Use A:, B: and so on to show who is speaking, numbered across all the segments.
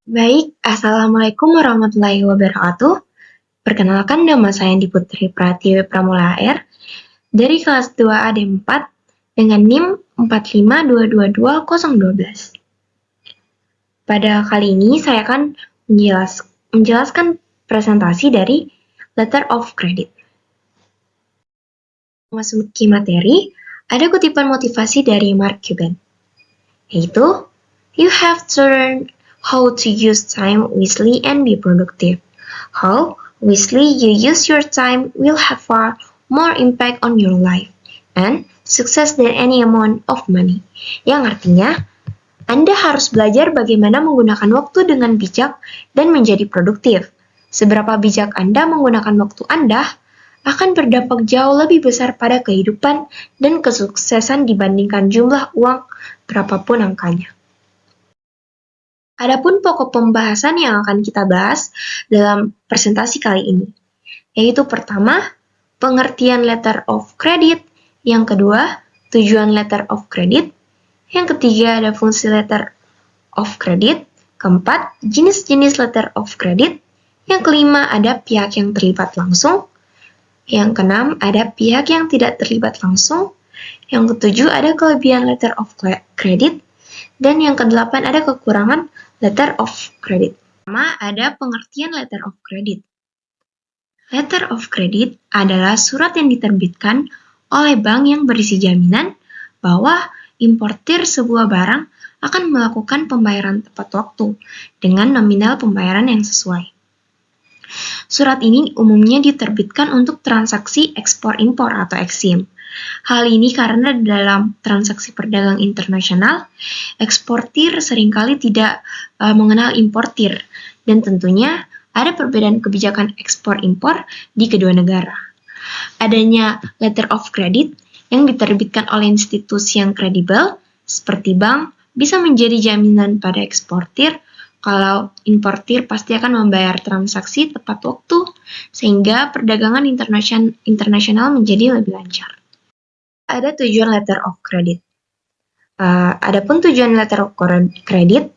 A: Baik, Assalamualaikum warahmatullahi wabarakatuh. Perkenalkan, nama saya Andi Putri Pratiwi Pramula R dari kelas 2 AD4 dengan NIM 452222012. Pada kali ini saya akan menjelaskan presentasi dari Letter of Credit. Memasuki materi, ada kutipan motivasi dari Mark Cuban, yaitu You have to learn how to use time wisely and be productive. How wisely you use your time will have far more impact on your life and success than any amount of money. Yang artinya, Anda harus belajar bagaimana menggunakan waktu dengan bijak dan menjadi produktif. Seberapa bijak Anda menggunakan waktu Anda akan berdampak jauh lebih besar pada kehidupan dan kesuksesan dibandingkan jumlah uang berapapun angkanya. Adapun pokok pembahasan yang akan kita bahas dalam presentasi kali ini, yaitu pertama, pengertian letter of credit, yang kedua, tujuan letter of credit, yang ketiga ada fungsi letter of credit, keempat, jenis-jenis letter of credit, yang kelima ada pihak yang terlibat langsung, yang keenam ada pihak yang tidak terlibat langsung, yang ketujuh ada kelebihan letter of credit, dan yang kedelapan ada kekurangan letter of credit. Pertama, ada pengertian letter of credit. Letter of credit adalah surat yang diterbitkan oleh bank yang berisi jaminan bahwa importir sebuah barang akan melakukan pembayaran tepat waktu dengan nominal pembayaran yang sesuai. Surat ini umumnya diterbitkan untuk transaksi ekspor-impor atau eksim. Hal ini karena dalam transaksi perdagangan internasional, eksportir seringkali tidak mengenal importir, dan tentunya ada perbedaan kebijakan ekspor-impor di kedua negara. Adanya letter of credit yang diterbitkan oleh institusi yang kredibel, seperti bank, bisa menjadi jaminan pada eksportir kalau importir pasti akan membayar transaksi tepat waktu, sehingga perdagangan internasional menjadi lebih lancar. Ada tujuan letter of credit. Adapun tujuan letter of credit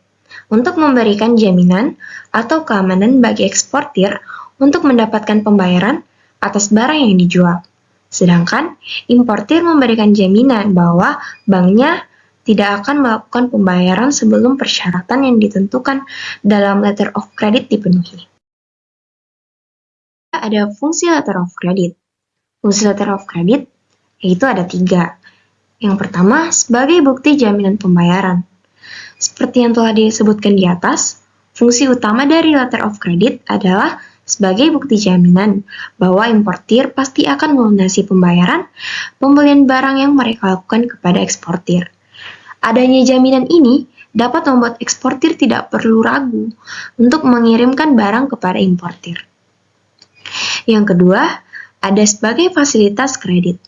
A: untuk memberikan jaminan atau keamanan bagi eksportir untuk mendapatkan pembayaran atas barang yang dijual. Sedangkan importir memberikan jaminan bahwa banknya tidak akan melakukan pembayaran sebelum persyaratan yang ditentukan dalam letter of credit dipenuhi. Ada fungsi letter of credit. Fungsi letter of credit yaitu ada 3. Yang pertama, sebagai bukti jaminan pembayaran. Seperti yang telah disebutkan di atas, fungsi utama dari letter of credit adalah sebagai bukti jaminan bahwa importir pasti akan melunasi pembayaran pembelian barang yang mereka lakukan kepada eksportir. Adanya jaminan ini dapat membuat eksportir tidak perlu ragu untuk mengirimkan barang kepada importir. Yang kedua, ada sebagai fasilitas kredit.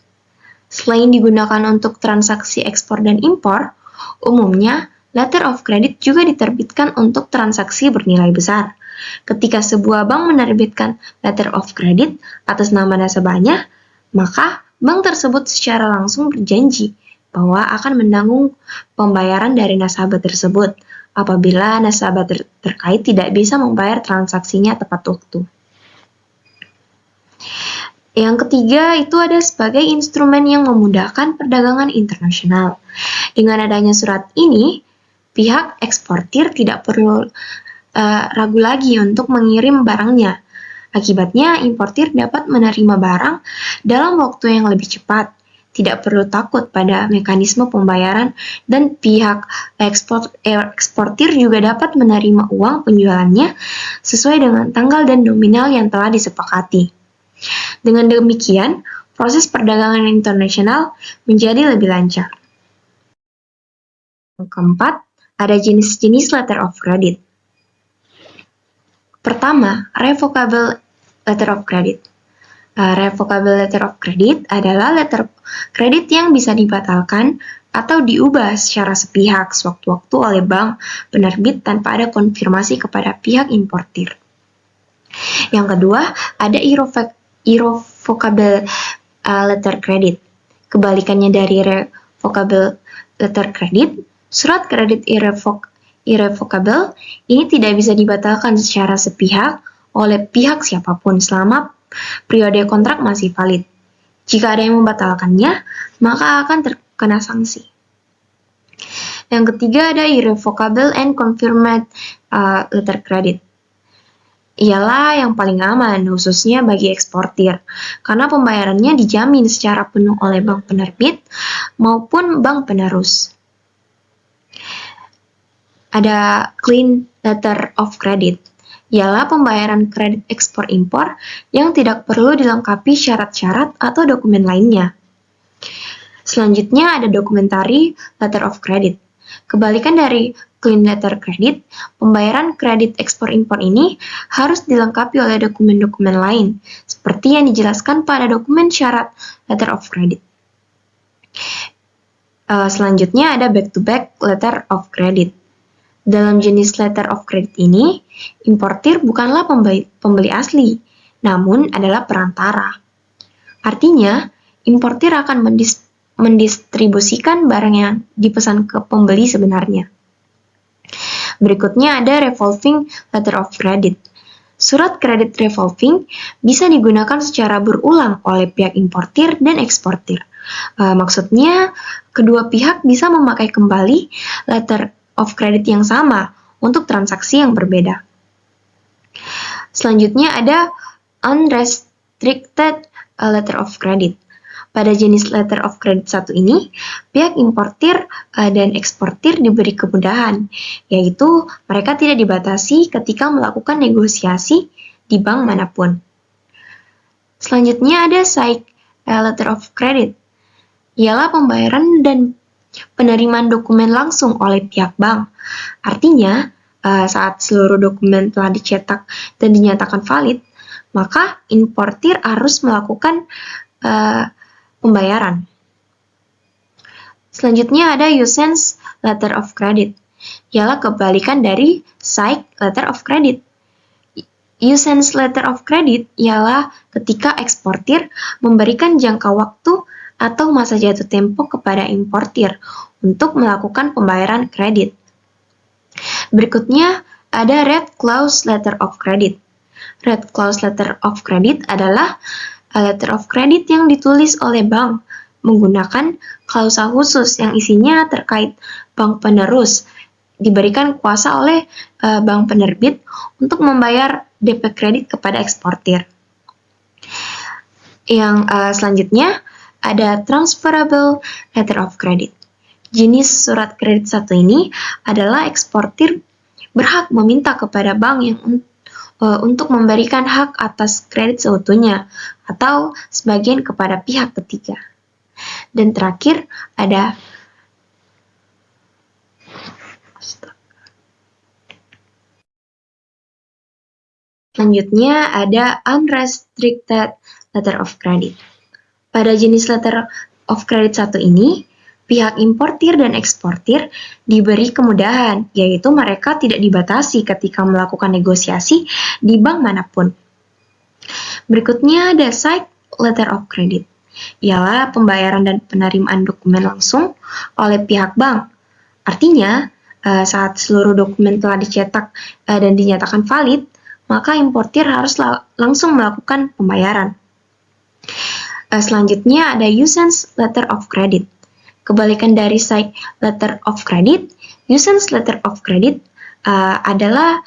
A: Selain digunakan untuk transaksi ekspor dan impor, umumnya letter of credit juga diterbitkan untuk transaksi bernilai besar. Ketika sebuah bank menerbitkan letter of credit atas nama nasabahnya, maka bank tersebut secara langsung berjanji bahwa akan menanggung pembayaran dari nasabah tersebut apabila nasabah terkait tidak bisa membayar transaksinya tepat waktu. Yang ketiga itu ada sebagai instrumen yang memudahkan perdagangan internasional. Dengan adanya surat ini, pihak eksportir tidak perlu ragu lagi untuk mengirim barangnya. Akibatnya, importir dapat menerima barang dalam waktu yang lebih cepat. Tidak perlu takut pada mekanisme pembayaran, dan pihak eksportir juga dapat menerima uang penjualannya sesuai dengan tanggal dan nominal yang telah disepakati. Dengan demikian, proses perdagangan internasional menjadi lebih lancar. Yang keempat, ada jenis-jenis letter of credit. Pertama, revocable letter of credit. Revocable letter of credit adalah letter kredit yang bisa dibatalkan atau diubah secara sepihak sewaktu-waktu oleh bank penerbit tanpa ada konfirmasi kepada pihak importir. Yang kedua, ada irrevocable letter credit. Kebalikannya dari revocable letter credit, surat kredit irrevocable ini tidak bisa dibatalkan secara sepihak oleh pihak siapapun selama periode kontrak masih valid. Jika ada yang membatalkannya, maka akan terkena sanksi. Yang ketiga ada irrevocable and confirmed letter credit. Ialah yang paling aman, khususnya bagi eksportir, karena pembayarannya dijamin secara penuh oleh bank penerbit maupun bank penerus. Ada clean letter of credit, ialah pembayaran kredit ekspor-impor yang tidak perlu dilengkapi syarat-syarat atau dokumen lainnya. Selanjutnya ada documentary letter of credit. Kebalikan dari clean letter credit, pembayaran kredit ekspor-impor ini harus dilengkapi oleh dokumen-dokumen lain, seperti yang dijelaskan pada dokumen syarat letter of credit. Selanjutnya ada back-to-back letter of credit. Dalam jenis letter of credit ini, importir bukanlah pembeli asli, namun adalah perantara. Artinya, importir akan mendistribusikan barang yang dipesan ke pembeli sebenarnya. Berikutnya ada revolving letter of credit. Surat kredit revolving bisa digunakan secara berulang oleh pihak importir dan eksportir. Maksudnya, kedua pihak bisa memakai kembali letter of credit yang sama untuk transaksi yang berbeda. Selanjutnya ada unrestricted letter of credit. Pada jenis letter of credit satu ini, pihak importir dan eksportir diberi kemudahan, yaitu mereka tidak dibatasi ketika melakukan negosiasi di bank manapun. Selanjutnya ada SAIC letter of credit, ialah pembayaran dan penerimaan dokumen langsung oleh pihak bank. Artinya, saat seluruh dokumen telah dicetak dan dinyatakan valid, maka importir harus melakukan pembayaran. Selanjutnya ada usance letter of credit, ialah kebalikan dari SAIC letter of credit. Usance letter of credit ialah ketika eksportir memberikan jangka waktu atau masa jatuh tempo kepada importir untuk melakukan pembayaran kredit. Berikutnya ada red clause letter of credit. Red clause letter of credit adalah letter of credit yang ditulis oleh bank menggunakan klausa khusus yang isinya terkait bank penerus, diberikan kuasa oleh bank penerbit untuk membayar DP kredit kepada eksportir. Yang selanjutnya ada transferable letter of credit. Jenis surat kredit satu ini adalah eksportir berhak meminta kepada bank yang untuk memberikan hak atas kredit seutuhnya atau sebagian kepada pihak ketiga. Dan terakhir ada selanjutnya ada unrestricted letter of credit. Pada jenis letter of credit satu ini, pihak importir dan eksportir diberi kemudahan, yaitu mereka tidak dibatasi ketika melakukan negosiasi di bank manapun. Berikutnya ada SAIC letter of credit, ialah pembayaran dan penerimaan dokumen langsung oleh pihak bank. Artinya, saat seluruh dokumen telah dicetak dan dinyatakan valid, maka importir harus langsung melakukan pembayaran. Selanjutnya ada usance letter of credit. Kebalikan dari SAIC letter of credit, usance letter of credit adalah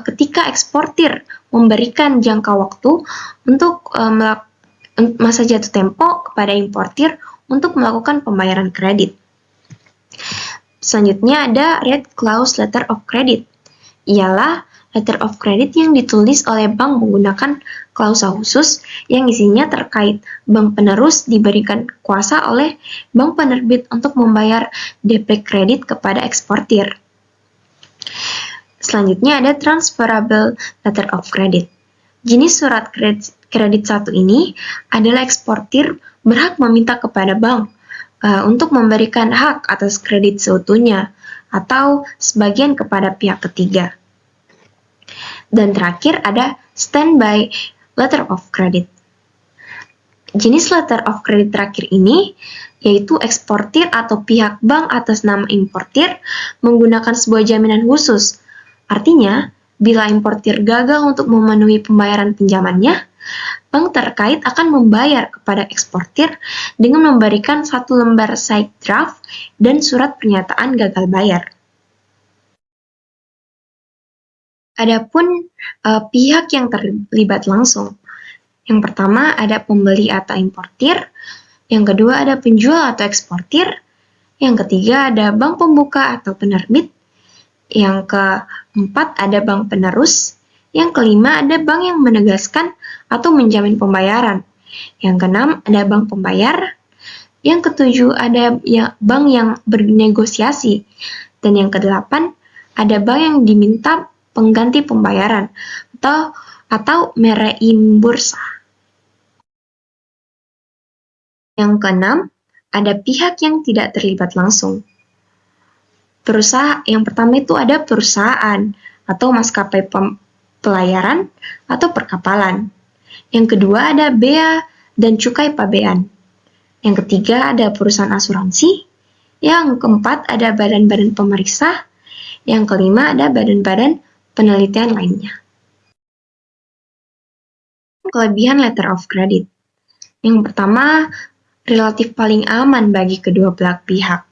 A: ketika eksportir memberikan jangka waktu untuk masa jatuh tempo kepada importir untuk melakukan pembayaran kredit. Selanjutnya ada red clause letter of credit, ialah letter of credit yang ditulis oleh bank menggunakan klausa khusus yang isinya terkait bank penerus diberikan kuasa oleh bank penerbit untuk membayar DP kredit kepada eksportir. Selanjutnya ada transferable letter of credit. Jenis surat kredit satu ini adalah eksportir berhak meminta kepada bank untuk memberikan hak atas kredit seutuhnya atau sebagian kepada pihak ketiga. Dan terakhir ada standby letter of credit. Jenis letter of credit terakhir ini yaitu eksportir atau pihak bank atas nama importir menggunakan sebuah jaminan khusus. Artinya, bila importir gagal untuk memenuhi pembayaran pinjamannya, bank terkait akan membayar kepada eksportir dengan memberikan satu lembar side draft dan surat pernyataan gagal bayar. Adapun pihak yang terlibat langsung. Yang pertama ada pembeli atau importir, yang kedua ada penjual atau eksportir, yang ketiga ada bank pembuka atau penerbit, yang keempat ada bank penerus, yang kelima ada bank yang menegaskan atau menjamin pembayaran, yang keenam ada bank pembayar, yang ketujuh ada bank yang bernegosiasi, dan yang kedelapan ada bank yang diminta pengganti pembayaran atau mereimbursa. Yang keenam, ada pihak yang tidak terlibat langsung. Yang pertama itu ada perusahaan atau maskapai pelayaran atau perkapalan. Yang kedua ada bea dan cukai pabean. Yang ketiga ada perusahaan asuransi. Yang keempat ada badan-badan pemeriksa. Yang kelima ada badan-badan penelitian lainnya. Kelebihan letter of credit. Yang pertama, relatif paling aman bagi kedua belah pihak.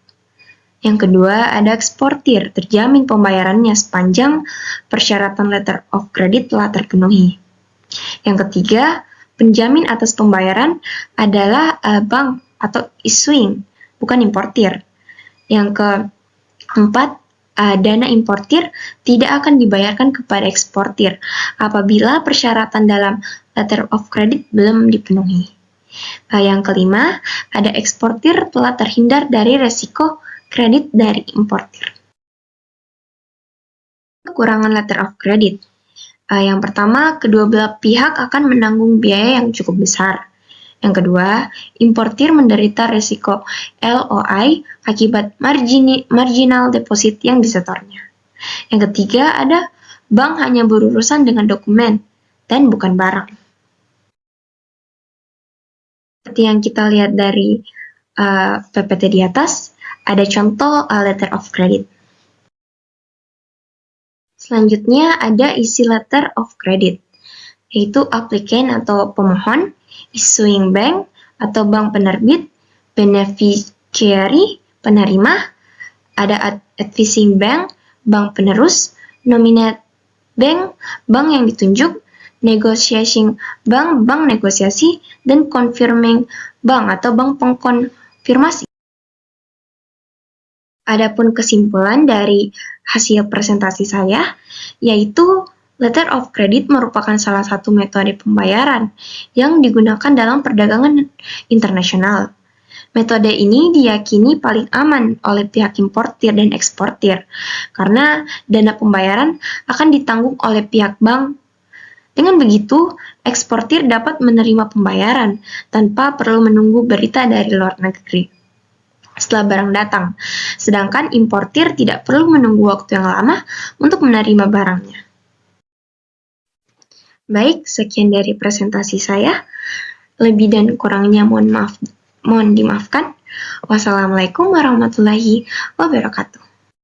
A: Yang kedua, ada eksportir, terjamin pembayarannya sepanjang persyaratan letter of credit telah terpenuhi. Yang ketiga, penjamin atas pembayaran adalah bank atau issuing, bukan importir. Yang keempat, dana importir tidak akan dibayarkan kepada eksportir apabila persyaratan dalam letter of credit belum dipenuhi. Yang kelima, ada eksportir telah terhindar dari resiko kredit dari importir. Kekurangan letter of credit. Yang pertama, kedua belah pihak akan menanggung biaya yang cukup besar. Yang kedua, importir menderita resiko LOI akibat marginal deposit yang disetornya. Yang ketiga, ada bank hanya berurusan dengan dokumen dan bukan barang. Seperti yang kita lihat dari PPT di atas, ada contoh letter of credit. Selanjutnya ada isi letter of credit, yaitu applicant atau pemohon, issuing bank atau bank penerbit, beneficiary, penerima, ada advising bank, bank penerus, nominate bank, bank yang ditunjuk, negotiating bank, bank negosiasi, dan confirming bank atau bank pengkonfirmasi. Adapun kesimpulan dari hasil presentasi saya, yaitu letter of credit merupakan salah satu metode pembayaran yang digunakan dalam perdagangan internasional. Metode ini diyakini paling aman oleh pihak importir dan eksportir, karena dana pembayaran akan ditanggung oleh pihak bank. Dengan begitu, eksportir dapat menerima pembayaran tanpa perlu menunggu berita dari luar negeri setelah barang datang, sedangkan importir tidak perlu menunggu waktu yang lama untuk menerima barangnya. Baik, sekian dari presentasi saya. Lebih dan kurangnya mohon dimaafkan. Wassalamualaikum warahmatullahi wabarakatuh.